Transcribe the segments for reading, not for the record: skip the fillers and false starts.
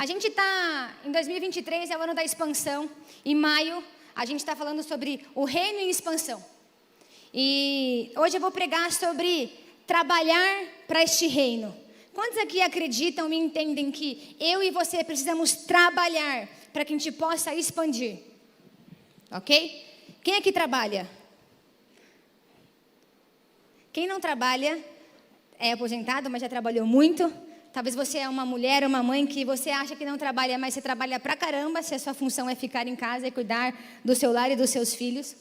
A gente está em 2023, é o ano da expansão. Em maio, a gente está falando sobre o reino em expansão. E hoje eu vou pregar sobre trabalhar para este reino. Quantos aqui acreditam e entendem que eu e você precisamos trabalhar para que a gente possa expandir? Ok? Quem aqui trabalha? Quem não trabalha é aposentado, mas já trabalhou muito. Talvez você é uma mulher, uma mãe que você acha que não trabalha, mas você trabalha pra caramba, se a sua função é ficar em casa e cuidar do seu lar e dos seus filhos.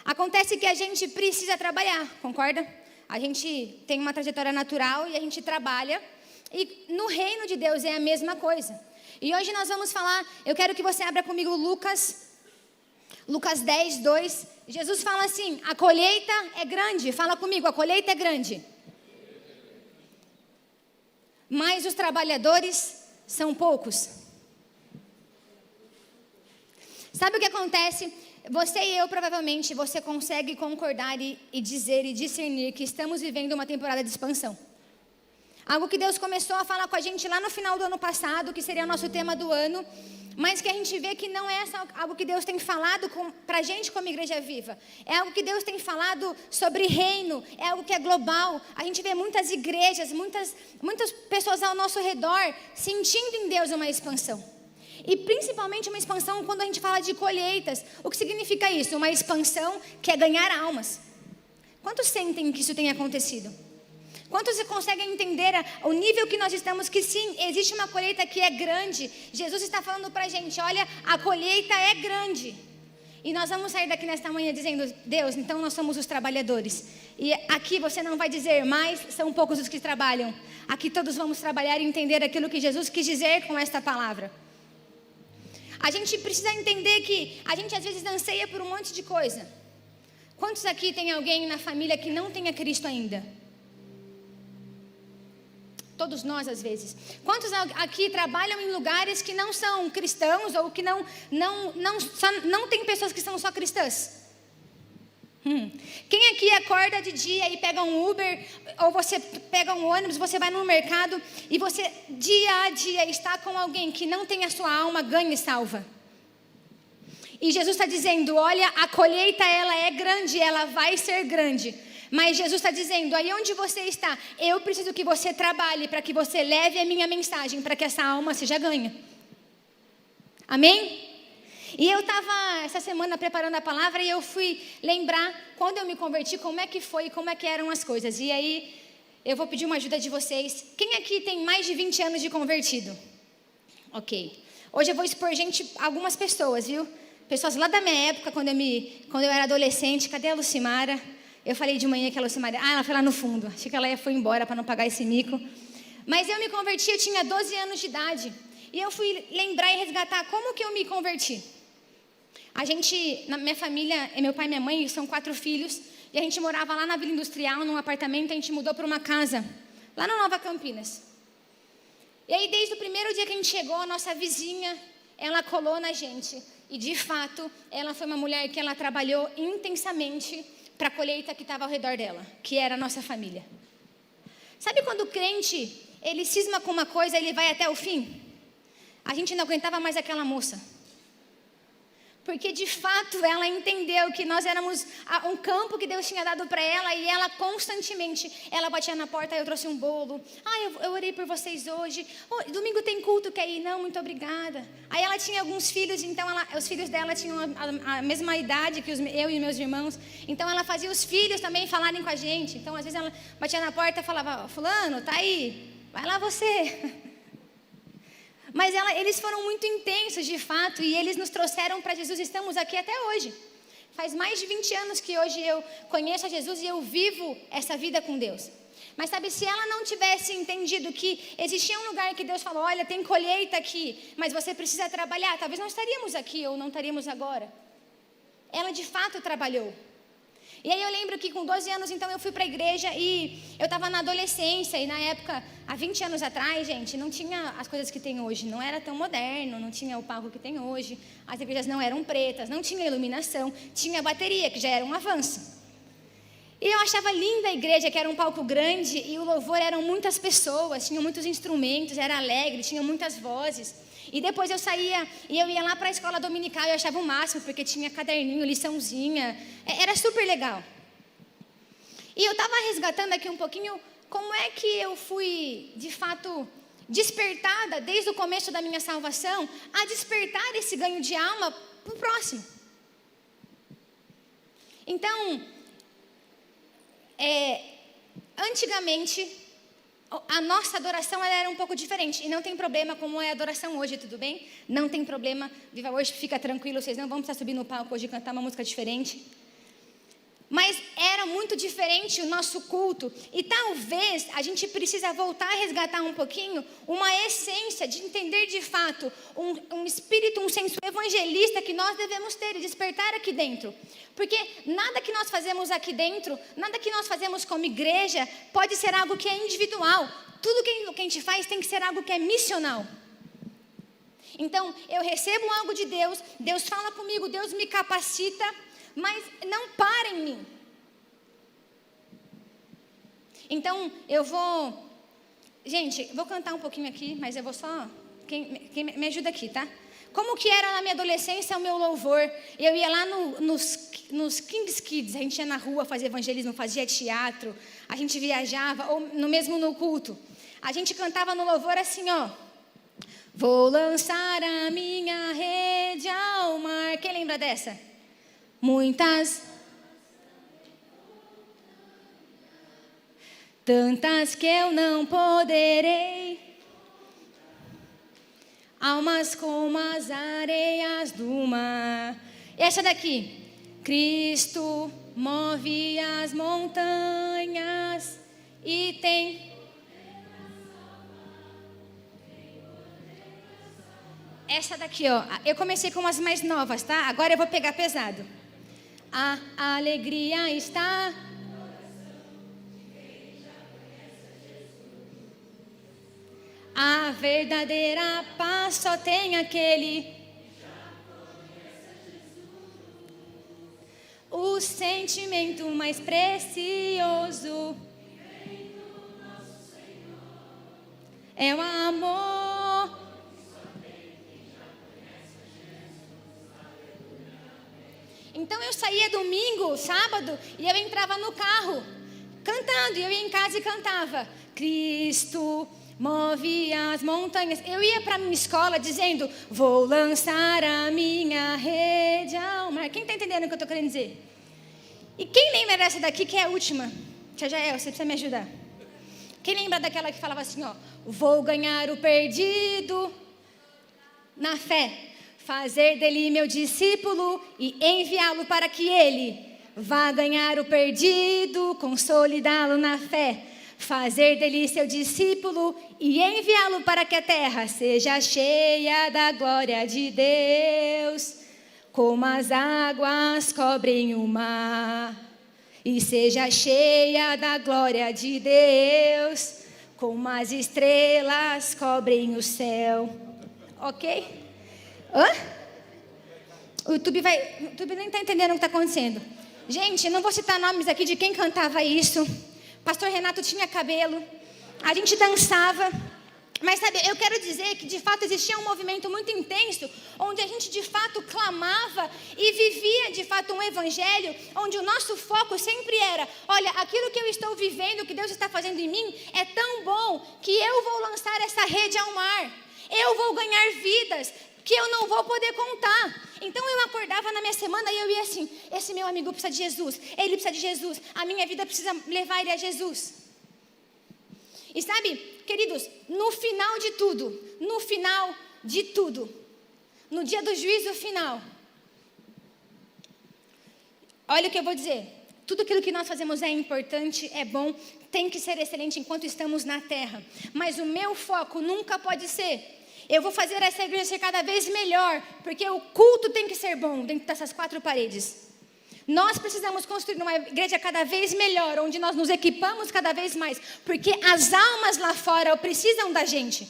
Acontece que a gente precisa trabalhar, concorda? A gente tem uma trajetória natural e a gente trabalha. E no reino de Deus é a mesma coisa. E hoje nós vamos falar, eu quero que você abra comigo Lucas 10, 2. Jesus fala assim, a colheita é grande. Fala comigo, a colheita é grande. Mas os trabalhadores são poucos. Sabe o que acontece? Você e eu, provavelmente, você consegue concordar e dizer e discernir que estamos vivendo uma temporada de expansão. Algo que Deus começou a falar com a gente lá no final do ano passado, que seria o nosso tema do ano, mas que a gente vê que não é algo que Deus tem falado para a gente como igreja viva. É algo que Deus tem falado sobre reino, é algo que é global. A gente vê muitas igrejas, muitas pessoas ao nosso redor sentindo em Deus uma expansão. E principalmente uma expansão quando a gente fala de colheitas. O que significa isso? Uma expansão que é ganhar almas. Quantos sentem que isso tem acontecido? Quantos conseguem entender o nível que nós estamos, que sim, existe uma colheita que é grande. Jesus está falando para a gente, olha, a colheita é grande. E nós vamos sair daqui nesta manhã dizendo, Deus, então nós somos os trabalhadores. E aqui você não vai dizer mais, são poucos os que trabalham. Aqui todos vamos trabalhar e entender aquilo que Jesus quis dizer com esta palavra. A gente precisa entender que a gente às vezes anseia por um monte de coisa. Quantos aqui tem alguém na família que não tenha Cristo ainda? Todos nós, às vezes. Quantos aqui trabalham em lugares que não são cristãos ou que não tem pessoas que são só cristãs? Quem aqui acorda de dia e pega um Uber ou você pega um ônibus, você vai no mercado e você dia a dia está com alguém que não tem a sua alma ganha e salva? E Jesus está dizendo, olha, a colheita ela é grande, ela vai ser grande. Mas Jesus está dizendo, aí onde você está, eu preciso que você trabalhe para que você leve a minha mensagem, para que essa alma seja ganha. Amém? E eu estava essa semana preparando a palavra e eu fui lembrar, quando eu me converti, como é que foi e como é que eram as coisas. E aí, eu vou pedir uma ajuda de vocês. Quem aqui tem mais de 20 anos de convertido? Ok. Hoje eu vou expor algumas pessoas, viu? Pessoas lá da minha época, quando eu era adolescente. Cadê a Lucimara? Eu falei de manhã que a Lucimara... ela foi lá no fundo. Achei que ela foi embora para não pagar esse mico. Mas eu me converti, eu tinha 12 anos de idade. E eu fui lembrar e resgatar como que eu me converti. Na minha família, meu pai e minha mãe, são 4 filhos. E a gente morava lá na Vila Industrial, num apartamento. A gente mudou para uma casa, lá na Nova Campinas. E aí, desde o primeiro dia que a gente chegou, a nossa vizinha, ela colou na gente. E, de fato, ela foi uma mulher que ela trabalhou intensamente para a colheita que estava ao redor dela, que era a nossa família. Sabe quando o crente, ele cisma com uma coisa, ele vai até o fim? A gente não aguentava mais aquela moça. Porque de fato ela entendeu que nós éramos um campo que Deus tinha dado para ela. E ela constantemente, ela batia na porta, eu trouxe um bolo. Eu orei por vocês hoje. Domingo tem culto, quer ir? Não, muito obrigada. Aí ela tinha alguns filhos, então os filhos dela tinham a mesma idade que eu e meus irmãos. Então ela fazia os filhos também falarem com a gente. Então às vezes ela batia na porta e falava, fulano, tá aí, vai lá você. Mas eles foram muito intensos de fato e eles nos trouxeram para Jesus. Estamos aqui até hoje. Faz mais de 20 anos que hoje eu conheço a Jesus e eu vivo essa vida com Deus. Mas sabe, se ela não tivesse entendido que existia um lugar que Deus falou, olha, tem colheita aqui, mas você precisa trabalhar, talvez não estaríamos aqui ou não estaríamos agora. Ela de fato trabalhou. E aí eu lembro que com 12 anos, então, eu fui para a igreja e eu estava na adolescência. E na época, há 20 anos atrás, gente, não tinha as coisas que tem hoje. Não era tão moderno, não tinha o palco que tem hoje. As igrejas não eram pretas, não tinha iluminação. Tinha bateria, que já era um avanço. E eu achava linda a igreja, que era um palco grande, e o louvor eram muitas pessoas, tinham muitos instrumentos, era alegre, tinha muitas vozes. E depois eu saía e eu ia lá para a escola dominical e eu achava o máximo, porque tinha caderninho, liçãozinha, era super legal. E eu estava resgatando aqui um pouquinho como é que eu fui, de fato, despertada desde o começo da minha salvação, a despertar esse ganho de alma para o próximo. Então, antigamente, a nossa adoração ela era um pouco diferente. E não tem problema como é a adoração hoje, tudo bem? Não tem problema. Viva hoje, fica tranquilo, vocês não vão precisar subir no palco hoje e cantar uma música diferente. Mas era muito diferente o nosso culto. E talvez a gente precisa voltar a resgatar um pouquinho uma essência de entender de fato um espírito, um senso evangelista que nós devemos ter e despertar aqui dentro. Porque nada que nós fazemos aqui dentro, nada que nós fazemos como igreja pode ser algo que é individual. Tudo que a gente faz tem que ser algo que é missional. Então, eu recebo algo de Deus, Deus fala comigo, Deus me capacita, mas não para em mim. Então, eu vou... Gente, vou cantar um pouquinho aqui, mas eu vou só... Quem me ajuda aqui, tá? Como que era na minha adolescência o meu louvor? Eu ia lá nos Kings Kids, a gente ia na rua fazer evangelismo, fazia teatro, a gente viajava, ou mesmo no culto. A gente cantava no louvor assim, ó. Vou lançar a minha rede ao mar. Quem lembra dessa? Muitas, tantas que eu não poderei, almas como as areias do mar. Essa daqui, Cristo move as montanhas e tem... Essa daqui, ó, eu comecei com umas mais novas, tá? Agora eu vou pegar pesado. A alegria está... A verdadeira paz só tem aquele... O sentimento mais precioso é o amor. Então eu saía domingo, sábado, e eu entrava no carro, cantando, e eu ia em casa e cantava. Cristo move as montanhas. Eu ia para a minha escola dizendo, vou lançar a minha rede ao mar. Quem está entendendo o que eu estou querendo dizer? E quem lembra dessa daqui, que é a última? Tia Jael, você precisa me ajudar. Quem lembra daquela que falava assim, ó, vou ganhar o perdido na fé, fazer dele meu discípulo e enviá-lo para que ele vá ganhar o perdido, consolidá-lo na fé, fazer dele seu discípulo e enviá-lo para que a terra seja cheia da glória de Deus, como as águas cobrem o mar, e seja cheia da glória de Deus, como as estrelas cobrem o céu. Ok? Hã? O YouTube nem está entendendo o que está acontecendo. Gente, não vou citar nomes aqui de quem cantava isso. Pastor Renato tinha cabelo, a gente dançava, mas sabe, eu quero dizer que de fato existia um movimento muito intenso, onde a gente de fato clamava e vivia de fato um evangelho, onde o nosso foco sempre era, olha, aquilo que eu estou vivendo, que Deus está fazendo em mim, é tão bom que eu vou lançar essa rede ao mar, eu vou ganhar vidas que eu não vou poder contar. Então eu acordava na minha semana e eu ia assim, esse meu amigo precisa de Jesus, ele precisa de Jesus, a minha vida precisa levar ele a Jesus. E sabe, queridos, no final de tudo, no dia do juízo final, olha o que eu vou dizer, tudo aquilo que nós fazemos é importante, é bom, tem que ser excelente enquanto estamos na terra, mas o meu foco nunca pode ser, eu vou fazer essa igreja ser cada vez melhor, porque o culto tem que ser bom dentro dessas 4 paredes. Nós precisamos construir uma igreja cada vez melhor, onde nós nos equipamos cada vez mais, porque as almas lá fora precisam da gente.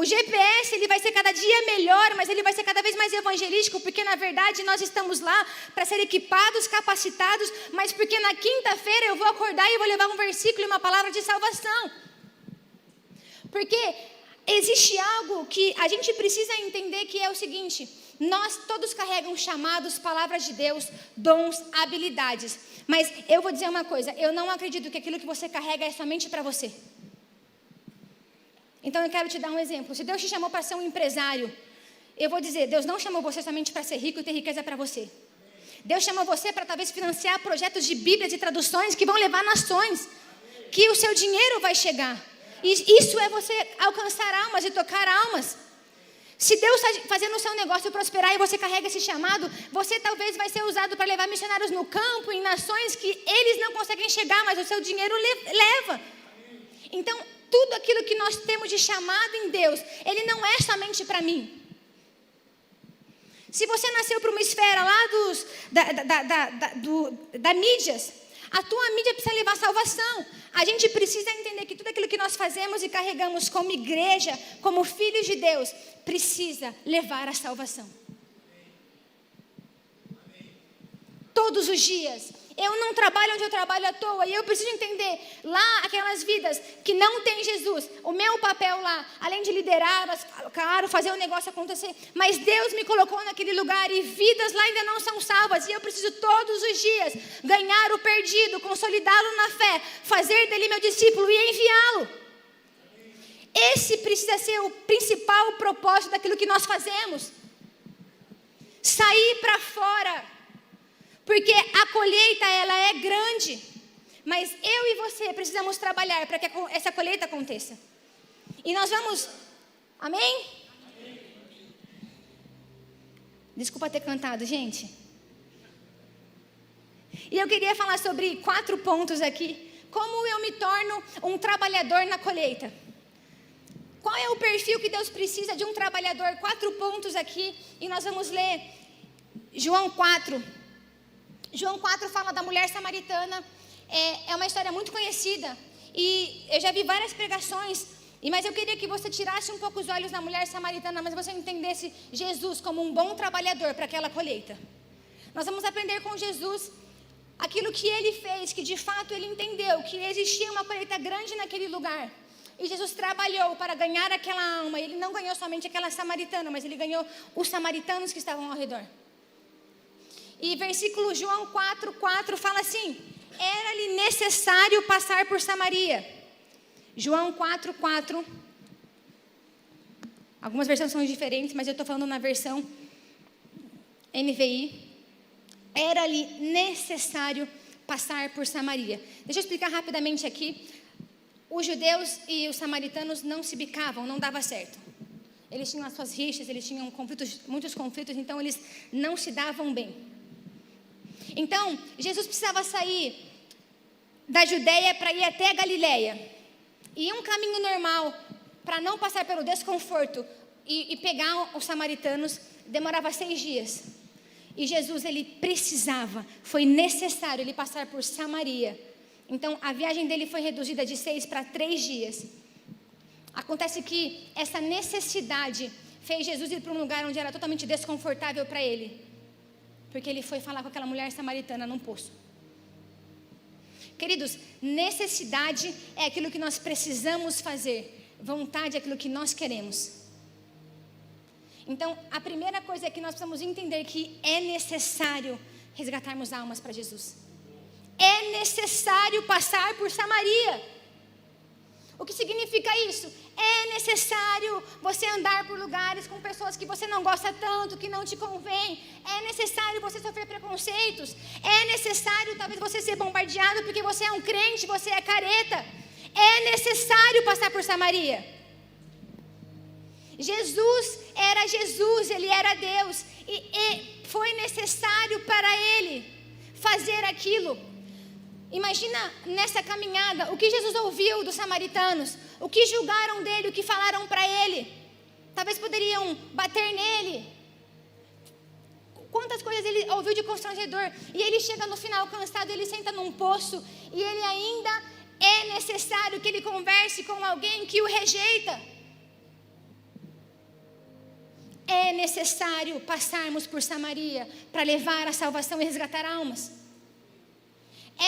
O GPS, ele vai ser cada dia melhor, mas ele vai ser cada vez mais evangelístico, porque na verdade nós estamos lá para ser equipados, capacitados, mas porque na quinta-feira eu vou acordar e vou levar um versículo e uma palavra de salvação. Porque existe algo que a gente precisa entender, que é o seguinte: nós todos carregamos chamados, palavras de Deus, dons, habilidades. Mas eu vou dizer uma coisa, eu não acredito que aquilo que você carrega é somente para você. Então eu quero te dar um exemplo. Se Deus te chamou para ser um empresário, eu vou dizer, Deus não chamou você somente para ser rico e ter riqueza para você. Deus chamou você para talvez financiar projetos de Bíblias e traduções que vão levar nações, que o seu dinheiro vai chegar. E isso é você alcançar almas e tocar almas. Se Deus está fazendo o seu negócio prosperar e você carrega esse chamado, você talvez vai ser usado para levar missionários no campo, em nações que eles não conseguem chegar, mas o seu dinheiro leva. Então, tudo aquilo que nós temos de chamado em Deus, ele não é somente para mim. Se você nasceu para uma esfera lá da mídias, a tua mídia precisa levar salvação. A gente precisa entender que tudo aquilo que nós fazemos e carregamos como igreja, como filhos de Deus, precisa levar a salvação. Todos os dias. Eu não trabalho onde eu trabalho à toa, e eu preciso entender, lá aquelas vidas que não têm Jesus, o meu papel lá, além de liderar, claro, fazer o negócio acontecer, mas Deus me colocou naquele lugar e vidas lá ainda não são salvas, e eu preciso todos os dias ganhar o perdido, consolidá-lo na fé, fazer dele meu discípulo e enviá-lo. Esse precisa ser o principal propósito daquilo que nós fazemos. Sair para fora. Porque a colheita, ela é grande. Mas eu e você precisamos trabalhar para que essa colheita aconteça. E nós vamos... Amém? Desculpa ter cantado, gente. E eu queria falar sobre 4 pontos aqui. Como eu me torno um trabalhador na colheita? Qual é o perfil que Deus precisa de um trabalhador? 4 pontos aqui. E nós vamos ler João 4. João 4 fala da mulher samaritana, é uma história muito conhecida, e eu já vi várias pregações, mas eu queria que você tirasse um pouco os olhos da mulher samaritana, mas você entendesse Jesus como um bom trabalhador para aquela colheita. Nós vamos aprender com Jesus aquilo que ele fez, que de fato ele entendeu, que existia uma colheita grande naquele lugar, e Jesus trabalhou para ganhar aquela alma. Ele não ganhou somente aquela samaritana, mas ele ganhou os samaritanos que estavam ao redor. E versículo João 4:4 fala assim: era-lhe necessário passar por Samaria. João 4:4. Algumas versões são diferentes, mas eu estou falando na versão NVI. Era-lhe necessário passar por Samaria. Deixa eu explicar rapidamente aqui. Os judeus e os samaritanos não se bicavam, não dava certo. Eles tinham as suas rixas, eles tinham muitos conflitos, então eles não se davam bem. Então, Jesus precisava sair da Judeia para ir até a Galileia. E um caminho normal, para não passar pelo desconforto e pegar os samaritanos, demorava 6 dias. E Jesus, ele precisava, foi necessário ele passar por Samaria. Então, a viagem dele foi reduzida de 6 para 3 dias. Acontece que essa necessidade fez Jesus ir para um lugar onde era totalmente desconfortável para ele. Porque ele foi falar com aquela mulher samaritana num poço. Queridos, necessidade é aquilo que nós precisamos fazer. Vontade é aquilo que nós queremos. Então, a primeira coisa é que nós precisamos entender que é necessário resgatarmos almas para Jesus. É necessário passar por Samaria. O que significa isso? É necessário você andar por lugares com pessoas que você não gosta tanto, que não te convém. É necessário você sofrer preconceitos. É necessário talvez você ser bombardeado porque você é um crente, você é careta. É necessário passar por Samaria. Jesus era Jesus, ele era Deus. E foi necessário para ele fazer aquilo. Imagina nessa caminhada, o que Jesus ouviu dos samaritanos, o que julgaram dele, o que falaram para ele. Talvez poderiam bater nele. Quantas coisas ele ouviu de constrangedor. E ele chega no final cansado, ele senta num poço. E ele ainda é necessário que ele converse com alguém que o rejeita. É necessário passarmos por Samaria para levar a salvação e resgatar almas.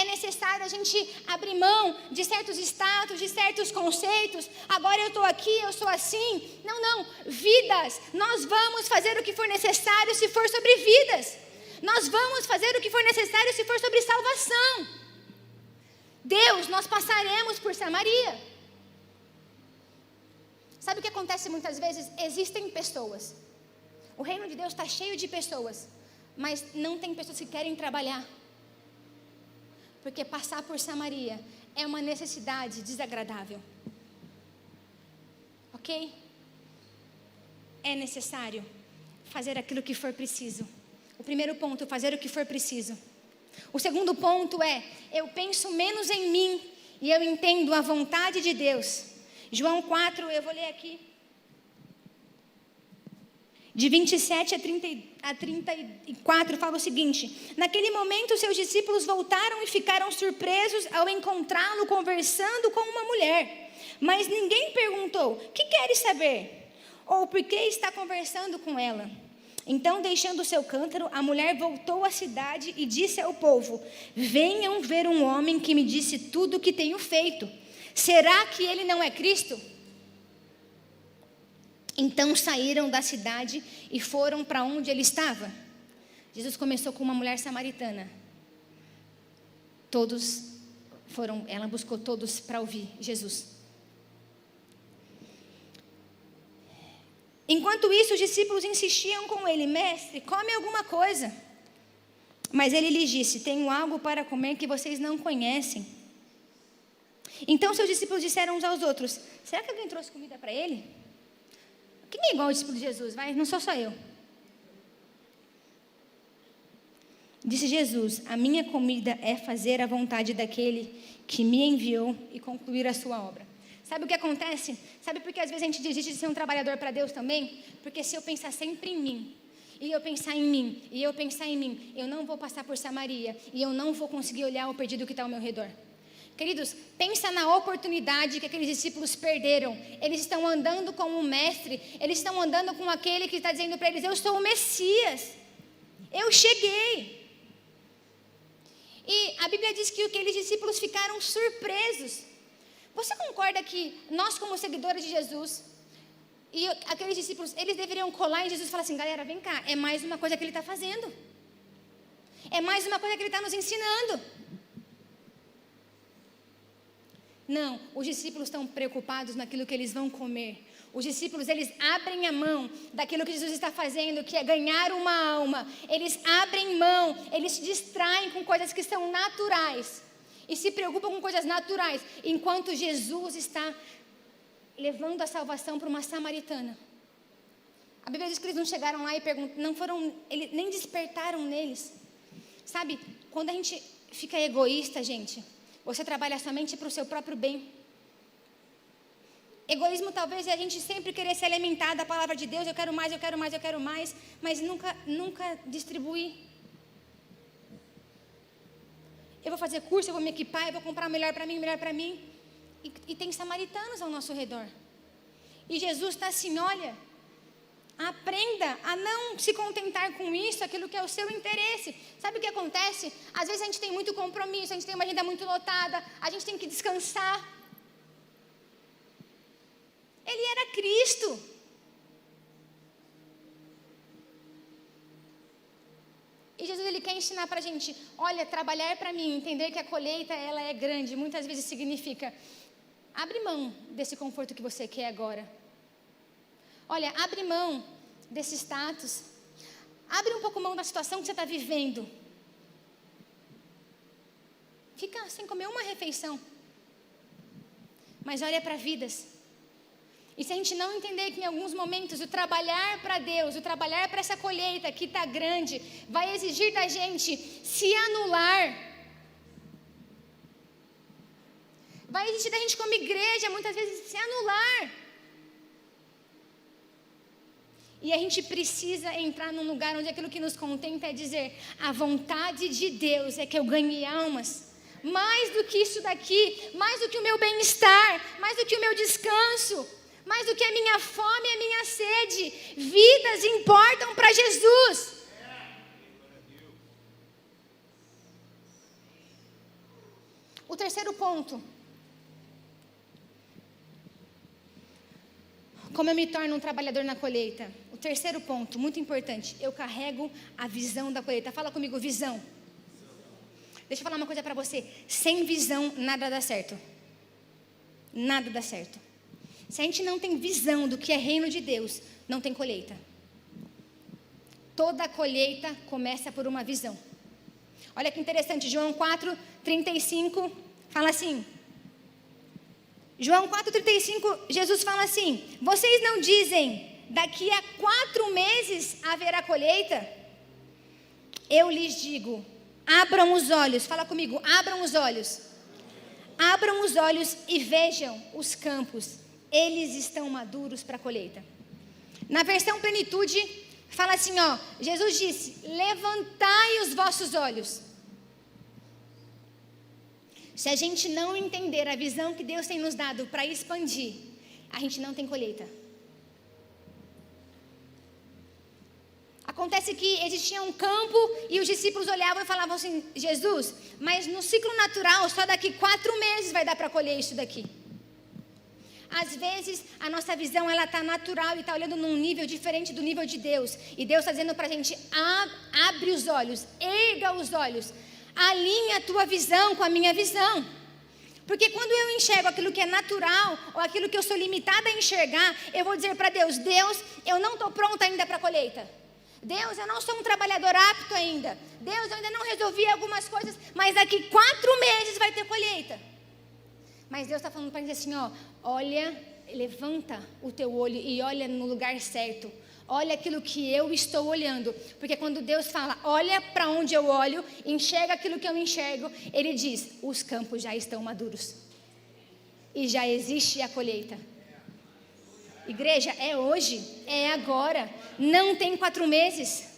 É necessário a gente abrir mão de certos status, de certos conceitos. Agora eu estou aqui, eu sou assim. Não. Vidas. Nós vamos fazer o que for necessário se for sobre vidas. Nós vamos fazer o que for necessário se for sobre salvação. Deus, nós passaremos por Samaria. Sabe o que acontece muitas vezes? Existem pessoas. O reino de Deus está cheio de pessoas, mas não tem pessoas que querem trabalhar. Porque passar por Samaria é uma necessidade desagradável. Ok? É necessário fazer aquilo que for preciso. O primeiro ponto, fazer o que for preciso. O segundo ponto é, eu penso menos em mim e eu entendo a vontade de Deus. João 4, eu vou ler aqui. De 27 a 34, fala o seguinte: naquele momento seus discípulos voltaram e ficaram surpresos ao encontrá-lo conversando com uma mulher. Mas ninguém perguntou, que queres saber? Ou por que está conversando com ela? Então, deixando o seu cântaro, a mulher voltou à cidade e disse ao povo: venham ver um homem que me disse tudo o que tenho feito. Será que ele não é Cristo? Então saíram da cidade e foram para onde ele estava. Jesus começou com uma mulher samaritana. Ela buscou todos para ouvir Jesus. Enquanto isso, os discípulos insistiam com ele: mestre, come alguma coisa. Mas ele lhes disse: tenho algo para comer que vocês não conhecem. Então seus discípulos disseram uns aos outros: será que alguém trouxe comida para ele? Quem é igual ao discípulo de Jesus? Vai, não sou só eu. Disse Jesus: a minha comida é fazer a vontade daquele que me enviou e concluir a sua obra. Sabe o que acontece? Sabe por que às vezes a gente desiste de ser um trabalhador para Deus também? Porque se eu pensar sempre em mim, e eu pensar em mim, e eu pensar em mim, eu não vou passar por Samaria, e eu não vou conseguir olhar o perdido que está ao meu redor. Queridos, pensa na oportunidade que aqueles discípulos perderam. Eles estão andando com o mestre, eles estão andando com aquele que está dizendo para eles: eu sou o Messias, eu cheguei. E a Bíblia diz que aqueles discípulos ficaram surpresos. Você concorda que nós, como seguidores de Jesus, e aqueles discípulos, eles deveriam colar em Jesus e falar assim: galera, vem cá, é mais uma coisa que ele está fazendo, é mais uma coisa que ele está nos ensinando? Não, os discípulos estão preocupados naquilo que eles vão comer. Os discípulos, eles abrem a mão daquilo que Jesus está fazendo, que é ganhar uma alma. Eles abrem mão, eles se distraem com coisas que são naturais e se preocupam com coisas naturais, enquanto Jesus está levando a salvação para uma samaritana. A Bíblia diz que eles não chegaram lá e nem despertaram neles. Sabe, quando a gente fica egoísta, gente, você trabalha somente para o seu próprio bem. Egoísmo talvez é a gente sempre querer se alimentar da palavra de Deus. Eu quero mais, eu quero mais, eu quero mais. Mas nunca distribuir. Eu vou fazer curso, eu vou me equipar, eu vou comprar melhor para mim, melhor para mim. E tem samaritanos ao nosso redor. E Jesus está assim: olha, aprenda a não se contentar com isso, aquilo que é o seu interesse. Sabe o que acontece? Às vezes a gente tem muito compromisso, a gente tem uma agenda muito lotada, a gente tem que descansar. Ele era Cristo. E Jesus, ele quer ensinar para a gente: olha, trabalhar para mim, entender que a colheita ela é grande, muitas vezes significa: abre mão desse conforto que você quer agora. Olha, abre mão desse status. Abre um pouco mão da situação que você está vivendo. Fica sem comer uma refeição. Mas olha para vidas. E se a gente não entender que em alguns momentos o trabalhar para Deus, o trabalhar para essa colheita que está grande, vai exigir da gente se anular. Vai exigir da gente como igreja, muitas vezes, se anular. E a gente precisa entrar num lugar onde aquilo que nos contenta é dizer: a vontade de Deus é que eu ganhe almas. Mais do que isso daqui, mais do que o meu bem-estar, mais do que o meu descanso, Mais do que a minha fome e a minha sede, vidas importam para Jesus. O terceiro ponto. Como eu me torno um trabalhador na colheita? O terceiro ponto, muito importante. Eu carrego a visão da colheita. Fala comigo, visão. Deixa eu falar uma coisa para você. Sem visão, nada dá certo. Nada dá certo. Se a gente não tem visão do que é reino de Deus, não tem colheita. Toda colheita começa por uma visão. Olha que interessante, João 4:35 fala assim. João 4:35, Jesus fala assim: vocês não dizem, daqui a 4 meses haverá colheita? Eu lhes digo, abram os olhos, fala comigo, abram os olhos. Abram os olhos e vejam os campos, eles estão maduros para a colheita. Na versão plenitude, fala assim, ó, Jesus disse, levantai os vossos olhos. Se a gente não entender a visão que Deus tem nos dado para expandir, a gente não tem colheita. Acontece que existia um campo e os discípulos olhavam e falavam assim, Jesus, mas no ciclo natural só daqui 4 meses vai dar para colher isso daqui. Às vezes a nossa visão ela está natural e está olhando num nível diferente do nível de Deus. E Deus está dizendo para a gente, abre os olhos, erga os olhos. Alinha a tua visão com a minha visão. Porque quando eu enxergo aquilo que é natural, ou aquilo que eu sou limitada a enxergar, eu vou dizer para Deus, Deus, eu não estou pronta ainda para a colheita. Deus, eu não sou um trabalhador apto ainda. Deus, eu ainda não resolvi algumas coisas, mas daqui 4 meses vai ter colheita. Mas Deus está falando para gente assim, ó, olha, levanta o teu olho e olha no lugar certo. Olha aquilo que eu estou olhando. Porque quando Deus fala, olha para onde eu olho, enxerga aquilo que eu enxergo, Ele diz, os campos já estão maduros. E já existe a colheita. Igreja, é hoje, é agora. Não tem 4 meses.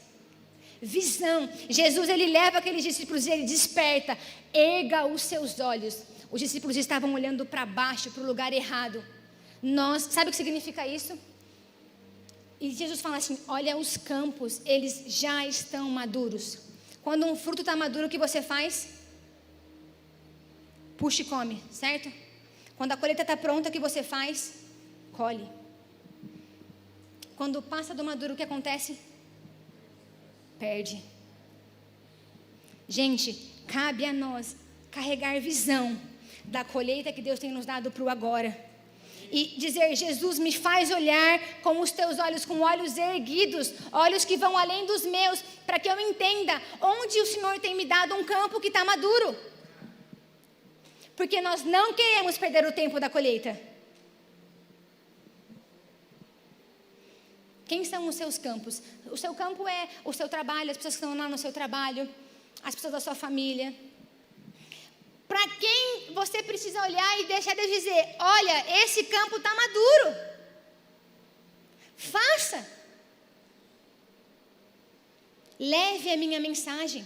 Visão. Jesus, Ele leva aqueles discípulos e Ele desperta. Erga os seus olhos. Os discípulos estavam olhando para baixo, para o lugar errado. Sabe o que significa isso? E Jesus fala assim, olha os campos, eles já estão maduros. Quando um fruto está maduro, o que você faz? Puxa e come, certo? Quando a colheita está pronta, o que você faz? Colhe. Quando passa do maduro, o que acontece? Perde. Gente, cabe a nós carregar visão da colheita que Deus tem nos dado para o agora. E dizer, Jesus, me faz olhar com os teus olhos, com olhos erguidos, olhos que vão além dos meus, para que eu entenda onde o Senhor tem me dado um campo que está maduro. Porque nós não queremos perder o tempo da colheita. Quem são os seus campos? O seu campo é o seu trabalho, as pessoas que estão lá no seu trabalho, as pessoas da sua família. Para quem você precisa olhar e deixar Deus dizer, olha, esse campo está maduro. Faça. Leve a minha mensagem.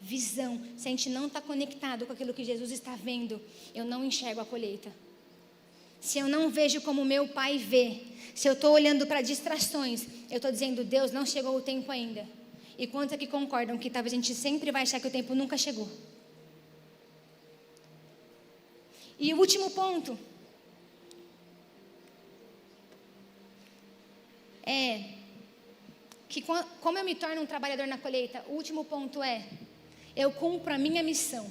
Visão. Se a gente não está conectado com aquilo que Jesus está vendo, eu não enxergo a colheita. Se eu não vejo como meu Pai vê, se eu estou olhando para distrações, eu estou dizendo, Deus, não chegou o tempo ainda. E quantos aqui concordam que talvez a gente sempre vai achar que o tempo nunca chegou? E o último ponto é que como eu me torno um trabalhador na colheita, o último ponto é, eu cumpro a minha missão.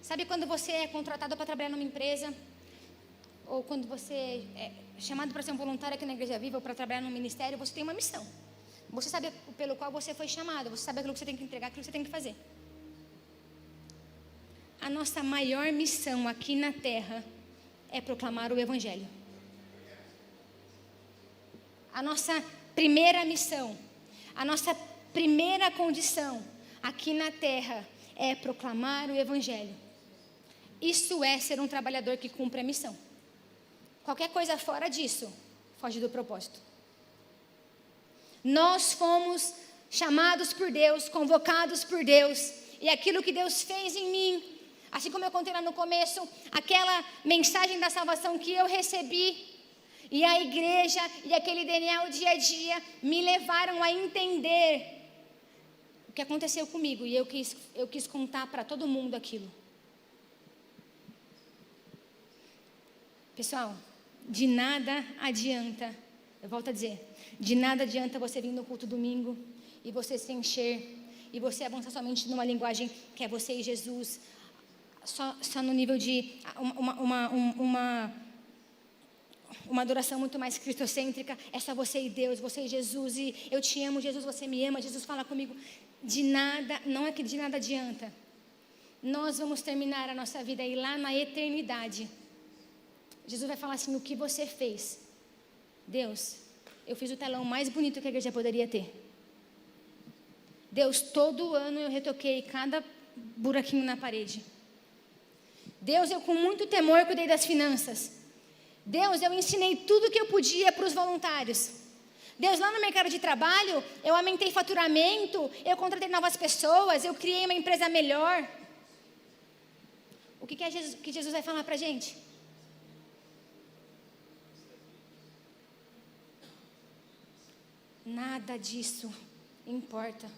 Sabe quando você é contratado para trabalhar numa empresa, ou quando você é chamado para ser um voluntário aqui na Igreja Viva, ou para trabalhar num ministério, você tem uma missão. Você sabe pelo qual você foi chamado, você sabe aquilo que você tem que entregar, aquilo que você tem que fazer. A nossa maior missão aqui na terra é proclamar o Evangelho. A nossa primeira missão, a nossa primeira condição aqui na terra é proclamar o Evangelho. Isso é ser um trabalhador que cumpre a missão. Qualquer coisa fora disso, foge do propósito. Nós fomos chamados por Deus, convocados por Deus, e aquilo que Deus fez em mim, Assim como eu contei lá no começo, aquela mensagem da salvação que eu recebi, e a igreja e aquele DNA, o dia a dia, me levaram a entender o que aconteceu comigo. E eu quis contar para todo mundo aquilo. Pessoal, de nada adianta, eu volto a dizer, de nada adianta você vir no culto domingo e você se encher e você avançar somente numa linguagem que é você e Jesus, só no nível de uma adoração muito mais cristocêntrica. É só você e Deus, você e Jesus, e eu te amo, Jesus, você me ama, Jesus fala comigo. De nada, não é que de nada adianta. Nós vamos terminar a nossa vida aí lá na eternidade. Jesus vai falar assim: o que você fez? Deus, eu fiz o telão mais bonito que a igreja poderia ter. Deus, todo ano eu retoquei cada buraquinho na parede. Deus, eu com muito temor cuidei das finanças. Deus, eu ensinei tudo que eu podia para os voluntários. Deus, lá no mercado de trabalho, eu aumentei faturamento, eu contratei novas pessoas, eu criei uma empresa melhor. O que Jesus vai falar para a gente? Nada disso importa.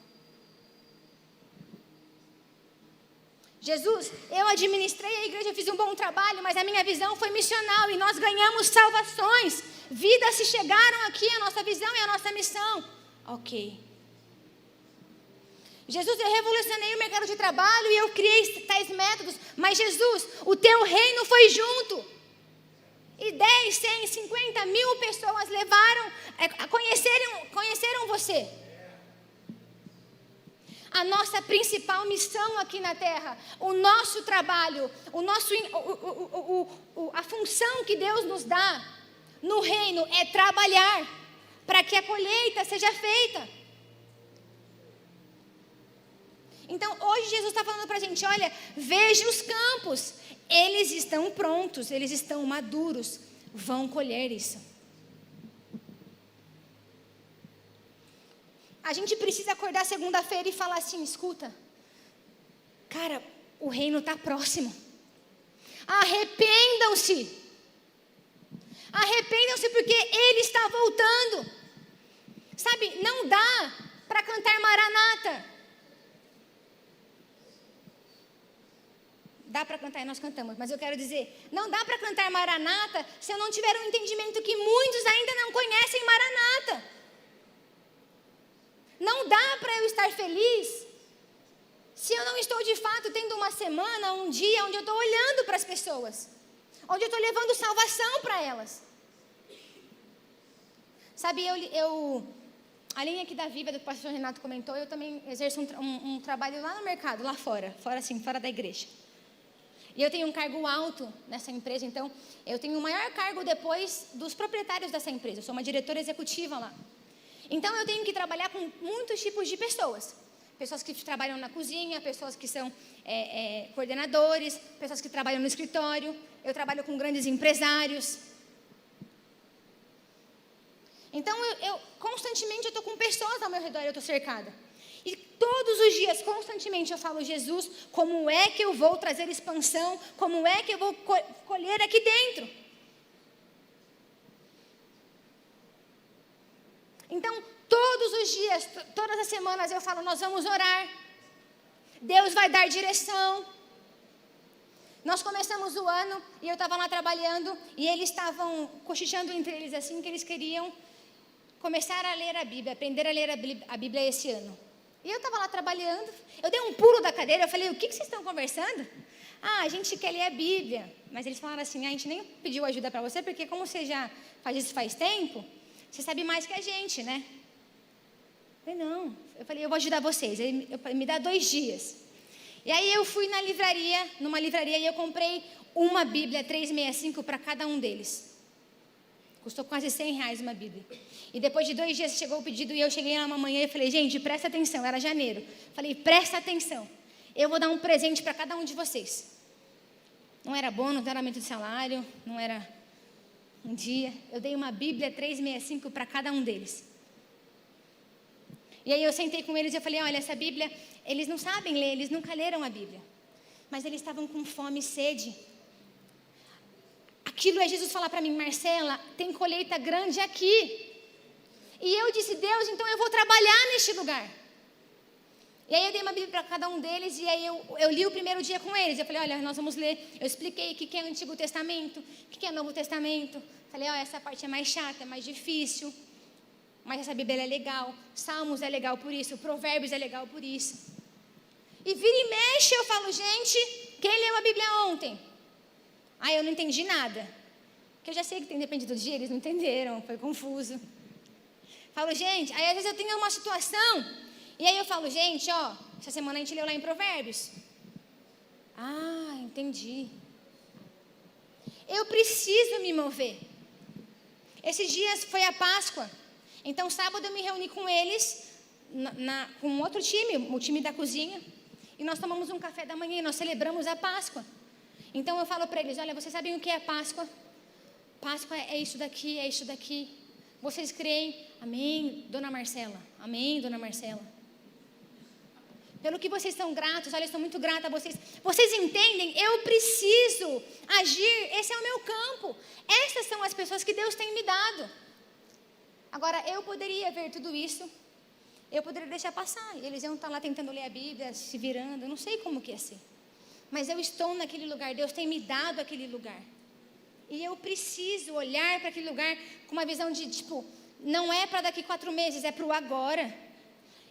Jesus, eu administrei a igreja, eu fiz um bom trabalho, mas a minha visão foi missional e nós ganhamos salvações. Vidas se chegaram aqui, a nossa visão e a nossa missão. Ok. Jesus, eu revolucionei o mercado de trabalho e eu criei tais métodos, mas Jesus, o teu reino foi junto. E 10, 100, 50 mil pessoas conheceram você. A nossa principal missão aqui na terra, o nosso trabalho, a função que Deus nos dá no reino é trabalhar para que a colheita seja feita. Então hoje Jesus está falando para a gente: olha, veja os campos, eles estão prontos, eles estão maduros, vão colher isso. A gente precisa acordar segunda-feira e falar assim: escuta, cara, o reino está próximo. Arrependam-se. Arrependam-se porque Ele está voltando. Sabe, não dá para cantar Maranata. Dá para cantar e nós cantamos, mas eu quero dizer, não dá para cantar Maranata se eu não tiver um entendimento que muitos ainda não conhecem Maranata. Não dá para eu estar feliz se eu não estou de fato tendo uma semana, um dia onde eu estou olhando para as pessoas, onde eu estou levando salvação para elas. Sabe, a linha aqui da Viva, do pastor Renato comentou, eu também exerço um trabalho lá no mercado, lá fora da igreja. E eu tenho um cargo alto nessa empresa, então eu tenho o maior cargo depois dos proprietários dessa empresa. Eu sou uma diretora executiva lá. Então eu tenho que trabalhar com muitos tipos de pessoas. Pessoas que trabalham na cozinha, pessoas que são coordenadores, pessoas que trabalham no escritório. Eu trabalho com grandes empresários. Então constantemente eu estou com pessoas ao meu redor, eu estou cercada. E todos os dias, constantemente eu falo: Jesus, como é que eu vou trazer expansão? Como é que eu vou colher aqui dentro? Então, todos os dias, todas as semanas eu falo: nós vamos orar. Deus vai dar direção. Nós começamos o ano e eu estava lá trabalhando e eles estavam cochichando entre eles assim, que eles queriam começar a ler a Bíblia, aprender a ler a Bíblia esse ano. E eu estava lá trabalhando, eu dei um pulo da cadeira, eu falei: o que vocês estão conversando? A gente quer ler a Bíblia. Mas eles falaram assim: a gente nem pediu ajuda para você, porque como você já faz isso faz tempo, você sabe mais que a gente, né? Eu falei: não. Eu falei: eu vou ajudar vocês. Me dá 2 dias. E aí eu fui numa livraria, e eu comprei uma Bíblia 365 para cada um deles. Custou quase R$100 uma Bíblia. E depois de 2 dias chegou o pedido e eu cheguei lá uma manhã e falei: gente, presta atenção. Era janeiro. Falei: presta atenção. Eu vou dar um presente para cada um de vocês. Não era bônus, não era aumento de salário, não era um dia. Eu dei uma Bíblia 365 para cada um deles. E aí eu sentei com eles e eu falei: olha, essa Bíblia, eles não sabem ler, eles nunca leram a Bíblia. mas eles estavam com fome e sede. Aquilo é Jesus falar para mim: Marcela, tem colheita grande aqui. E eu disse: Deus, então eu vou trabalhar neste lugar. E aí eu dei uma Bíblia para cada um deles, e aí eu li o primeiro dia com eles. Eu falei: olha, nós vamos ler. Eu expliquei o que é o Antigo Testamento, o que é o Novo Testamento. Falei: olha, essa parte é mais chata, é mais difícil, mas essa Bíblia é legal. Salmos é legal por isso, Provérbios é legal por isso. E vira e mexe eu falo: gente, quem leu a Bíblia ontem? Ah, eu não entendi nada. Porque eu já sei que depende do dia, eles não entenderam, foi confuso. Falo: gente, aí às vezes eu tenho uma situação, e aí eu falo: gente, ó, essa semana a gente leu lá em Provérbios. Ah, entendi. Eu preciso me mover. Esses dias foi a Páscoa. Então, sábado eu me reuni com eles, com outro time, o time da cozinha. E nós tomamos um café da manhã e nós celebramos a Páscoa. Então, eu falo para eles: olha, vocês sabem o que é Páscoa? Páscoa é isso daqui, é isso daqui. Vocês creem? Amém, dona Marcela. Amém, dona Marcela. Pelo que vocês estão gratos, olha, eu estou muito grata a vocês. Vocês entendem? Eu preciso agir, esse é o meu campo. Essas são as pessoas que Deus tem me dado. Agora, eu poderia ver tudo isso, eu poderia deixar passar. E eles iam estar lá tentando ler a Bíblia, se virando, eu não sei como que ia ser. Mas eu estou naquele lugar, Deus tem me dado aquele lugar. E eu preciso olhar para aquele lugar com uma visão de, tipo, não é para daqui 4 meses, é para o agora.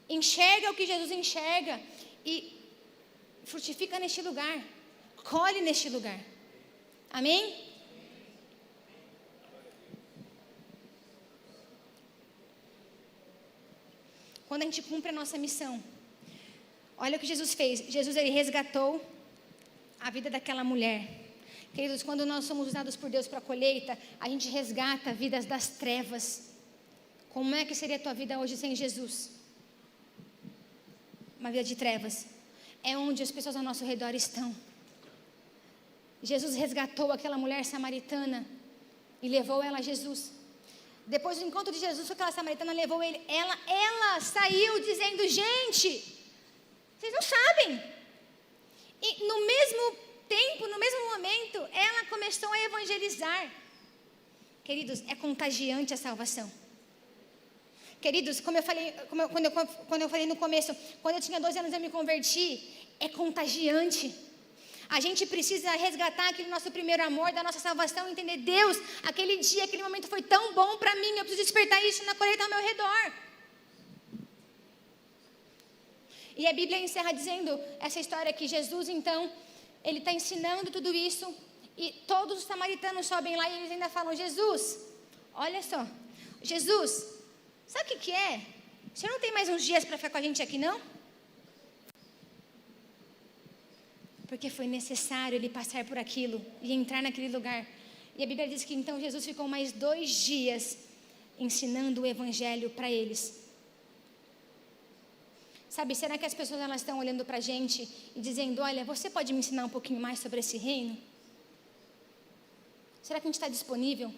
Enxerga o que Jesus enxerga e frutifica neste lugar, colhe neste lugar. Amém? Quando a gente cumpre a nossa missão, olha o que Jesus fez. Jesus, ele resgatou a vida daquela mulher. Queridos, quando nós somos usados por Deus para a colheita, a gente resgata vidas das trevas. Como é que seria a tua vida hoje sem Jesus? Uma vida de trevas. É onde as pessoas ao nosso redor estão. Jesus resgatou aquela mulher samaritana e levou ela a Jesus. Depois do encontro de Jesus, aquela samaritana levou ele. Ela saiu dizendo: gente, vocês não sabem. E no mesmo tempo, no mesmo momento, ela começou a evangelizar. Queridos, é contagiante a salvação. Queridos, quando eu falei no começo, quando eu tinha 12 anos eu me converti, é contagiante. A gente precisa resgatar aquele nosso primeiro amor, da nossa salvação, entender: Deus, aquele dia, aquele momento foi tão bom para mim, eu preciso despertar isso na colheita ao meu redor. E a Bíblia encerra dizendo essa história que Jesus, então, ele está ensinando tudo isso, e todos os samaritanos sobem lá e eles ainda falam: Jesus, olha só, Jesus, sabe o que é? Você não tem mais uns dias para ficar com a gente aqui, não? Porque foi necessário ele passar por aquilo e entrar naquele lugar. E a Bíblia diz que então Jesus ficou mais 2 dias ensinando o evangelho para eles. Sabe, será que as pessoas elas estão olhando para a gente e dizendo: olha, você pode me ensinar um pouquinho mais sobre esse reino? Será que a gente está disponível